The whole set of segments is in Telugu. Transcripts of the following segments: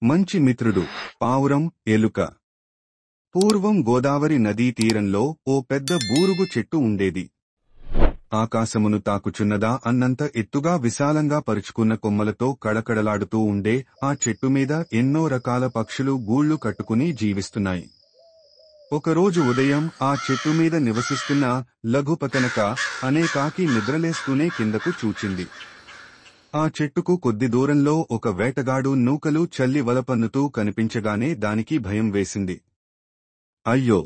మంచి మిత్రుడు పావురం ఎలుక. పూర్వం గోదావరి నదీ తీరంలో ఓ పెద్ద బూరుగు చెట్టు ఉండేది. ఆకాశమును తాకుచున్నదా అన్నంత ఎత్తుగా విశాలంగా పరుచుకున్న కొమ్మలతో కళకళలాడుతూ ఉండే ఆ చెట్టుమీద ఎన్నో రకాల పక్షులు గూళ్లు కట్టుకుని జీవిస్తున్నాయి. ఒకరోజు ఉదయం ఆ చెట్టుమీద నివసిస్తున్న లఘుపతనక అనే కాకి నిద్రలేస్తూనే కిందకు చూచింది. ఆ చెట్టుకు కొద్ది దూరంలో ఒక వేటగాడు నూకలు చల్లి వలపన్నుతూ కనిపించగానే దానికి భయం వేసింది. అయ్యో!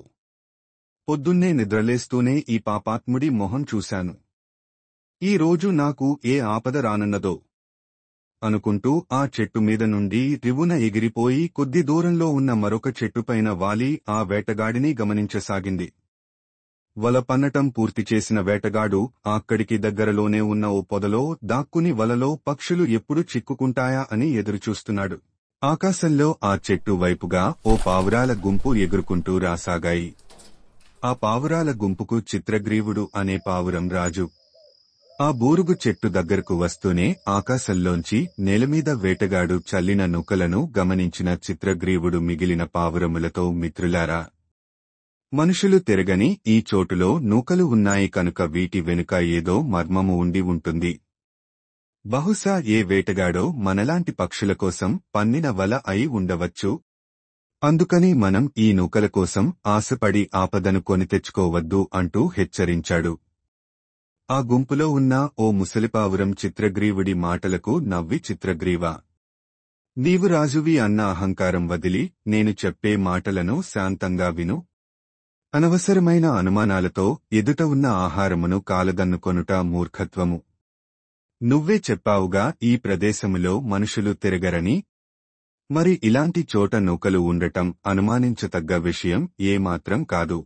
పొద్దున్నే నిద్రలేస్తూనే ఈ పాపాత్ముడి మొహం చూశాను. ఈ రోజు నాకు ఏ ఆపద రానున్నదో అనుకుంటూ ఆ చెట్టు మీద నుండి రివున ఎగిరిపోయి కొద్ది దూరంలో ఉన్న మరొక చెట్టుపైన వాలి ఆ వేటగాడిని గమనించసాగింది. వల పన్నటం పూర్తి చేసిన వేటగాడు అక్కడికి దగ్గరలోనే ఉన్న ఓ పొదలో దాక్కుని వలలో పక్షులు ఎప్పుడు చిక్కుకుంటాయా అని ఎదురుచూస్తున్నాడు. ఆకాశంలో ఆ చెట్టు వైపుగా ఓ పావురాల గుంపు ఎగురుకుంటూ రాసాగాయి. ఆ పావురాల గుంపుకు చిత్రగ్రీవుడు అనే పావురం రాజు. ఆ బూరుగు చెట్టు దగ్గరకు వస్తూనే ఆకాశంలోంచి నేలమీద వేటగాడు చల్లిన నూకలను గమనించిన చిత్రగ్రీవుడు మిగిలిన పావురములతో, మిత్రులారా, మనుషులు తిరగని ఈ చోటులో నూకలు ఉన్నాయి కనుక వీటి వెనుక ఏదో మర్మము ఉండి ఉంటుంది. బహుశా ఏ వేటగాడో మనలాంటి పక్షుల కోసం పన్నిన వల అయి ఉండవచ్చు. అందుకని మనం ఈ నూకల కోసం ఆశపడి ఆపదను కొని తెచ్చుకోవద్దు అంటూ హెచ్చరించాడు. ఆ గుంపులో ఉన్న ఓ ముసలిపావురం చిత్రగ్రీవుడి మాటలకు నవ్వి, చిత్రగ్రీవా, నీవు రాజువి అన్న అహంకారం వదిలి నేను చెప్పే మాటలను శాంతంగా విను. అనవసరమైన అనుమానాలతో ఎదుట ఉన్న ఆహారమును కాలదన్నుకొనుట మూర్ఖత్వము. నువ్వే చెప్పావుగా ఈ ప్రదేశములో మనుషులు తిరగరని. మరి ఇలాంటి చోట నూకలు ఉండటం అనుమానించతగ్గ విషయం ఏమాత్రం కాదు.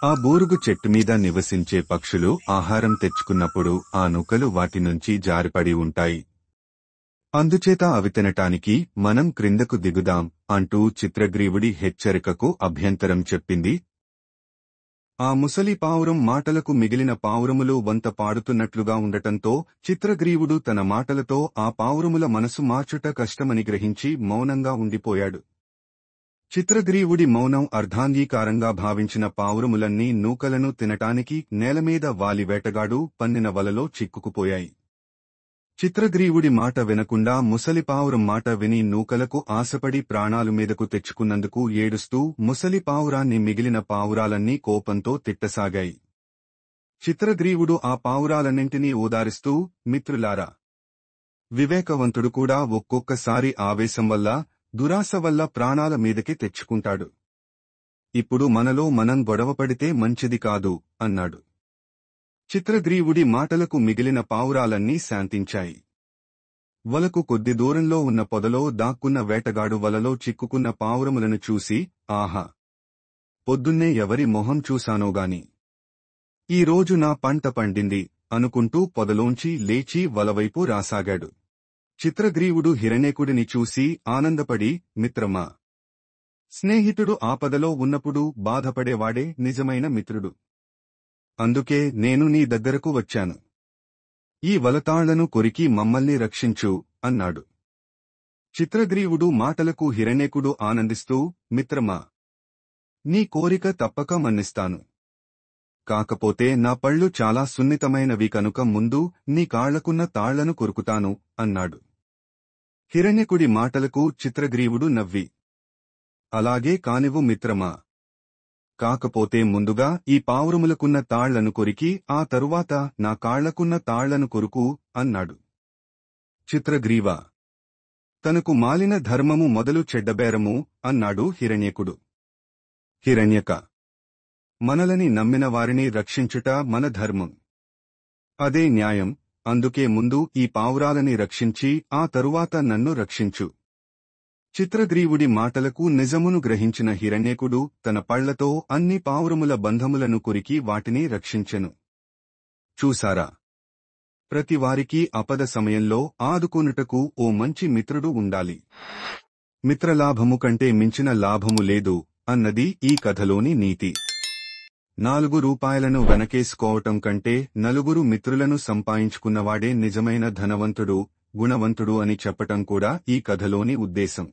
ఆ బూరుగు చెట్టుమీద నివసించే పక్షులు ఆహారం తెచ్చుకున్నప్పుడు ఆ నూకలు వాటి నుంచి జారిపడి ఉంటాయి. అందుచేత అవి తినటానికి మనం క్రిందకు దిగుదాం అంటూ చిత్రగ్రీవుడి హెచ్చరికకు అభ్యంతరం చెప్పింది. ఆ ముసలి పావురం మాటలకు మిగిలిన పావురములు వంత పాడుతున్నట్లుగా ఉండటంతో చిత్రగ్రీవుడు తన మాటలతో ఆ పావురముల మనసు మార్చుట కష్టమని గ్రహించి మౌనంగా ఉండిపోయాడు. చిత్రగ్రీవుడి మౌనం అర్ధాంగీకారంగా భావించిన పావురములన్నీ నూకలను తినటానికి నేలమీద వాలి వేటగాడు పన్నిన వలలో చిక్కుకుపోయాయి. చిత్రగ్రీవుడి మాట వినకుండా ముసలి పావురం మాట విని నూకలకు ఆశపడి ప్రాణాలు మీదకు తెచ్చుకున్నందుకు ఏడుస్తూ ముసలి పావురాన్ని మిగిలిన పావురాలన్నీ కోపంతో తిట్టసాగాయి. చిత్రగ్రీవుడు ఆ పావురాలన్నింటినీ ఓదారిస్తూ, మిత్రులారా, వివేకవంతుడు కూడా ఒక్కొక్కసారి ఆవేశం వల్ల, దురాశ వల్ల ప్రాణాల మీదకి తెచ్చుకుంటాడు. ఇప్పుడు మనలో మనం గొడవపడితే మంచిది కాదు అన్నాడు. చిత్రగ్రీవుడి మాటలకు మిగిలిన పావురాలన్నీ శాంతించాయి. వలకు కొద్ది దూరంలో ఉన్న పొదలో దాక్కున్న వేటగాడు వలలో చిక్కుకున్న పావురములను చూసి, ఆహా! పొద్దున్నే ఎవరి మొహం చూశానోగాని ఈరోజు నా పంట పండింది అనుకుంటూ పొదలోంచి లేచి వలవైపు రాసాగాడు. చిత్రగ్రీవుడు హిరణ్యకుడిని చూసి ఆనందపడి, మిత్రమా, స్నేహితుడు ఆపదలో ఉన్నప్పుడు బాధపడేవాడే నిజమైన మిత్రుడు. అందుకే నేను నీ దగ్గరకు వచ్చాను. ఈ వలతాళ్లను కొరికి మమ్మల్ని రక్షించు అన్నాడు. చిత్రగ్రీవుడు మాటలకు హిరణ్యకుడు ఆనందిస్తూ, మిత్రమా, నీ కోరిక తప్పక మన్నిస్తాను. కాకపోతే నా పళ్ళు చాలా సున్నితమైనవి కనుక ముందు నీ కాళ్లకున్న తాళ్లను కొరుకుతాను అన్నాడు. హిరణ్యకుడి మాటలకు చిత్రగ్రీవుడు నవ్వి, అలాగే కానివ్వు మిత్రమా, కాకపోతే ముందుగా ఈ పావురములకున్న తాళ్లను కొరికి ఆ తరువాత నా కాళ్లకున్న తాళ్లను కొరుకు అన్నాడు. చిత్రగ్రీవా, తనకు మాలిన ధర్మము మొదలు చెడ్డబేరము అన్నాడు హిరణ్యకుడు. హిరణ్యక, మనలని నమ్మిన వారిని రక్షించుట మన ధర్మం. అదే న్యాయం. అందుకే ముందు ఈ పావురాలని రక్షించి ఆ తరువాత నన్ను రక్షించు. చిత్రగ్రీవుడి మాటలకు నిజమును గ్రహించిన హిరణ్యకుడు తన పళ్లతో అన్ని పావురముల బంధములను కొరికి వాటిని రక్షించెను. చూసారా, ప్రతివారికి ఆపద సమయంలో ఆదుకొనుటకు ఓ మంచి మిత్రుడు ఉండాలి. మిత్రలాభము కంటే మించిన లాభము లేదు అన్నది ఈ కథలోని నీతి. 4 రూపాయలను వెనకేసుకోవటం కంటే నలుగురు మిత్రులను సంపాదించుకున్నవాడే నిజమైన ధనవంతుడు, గుణవంతుడు అని చెప్పటం కూడా ఈ కథలోని ఉద్దేశం.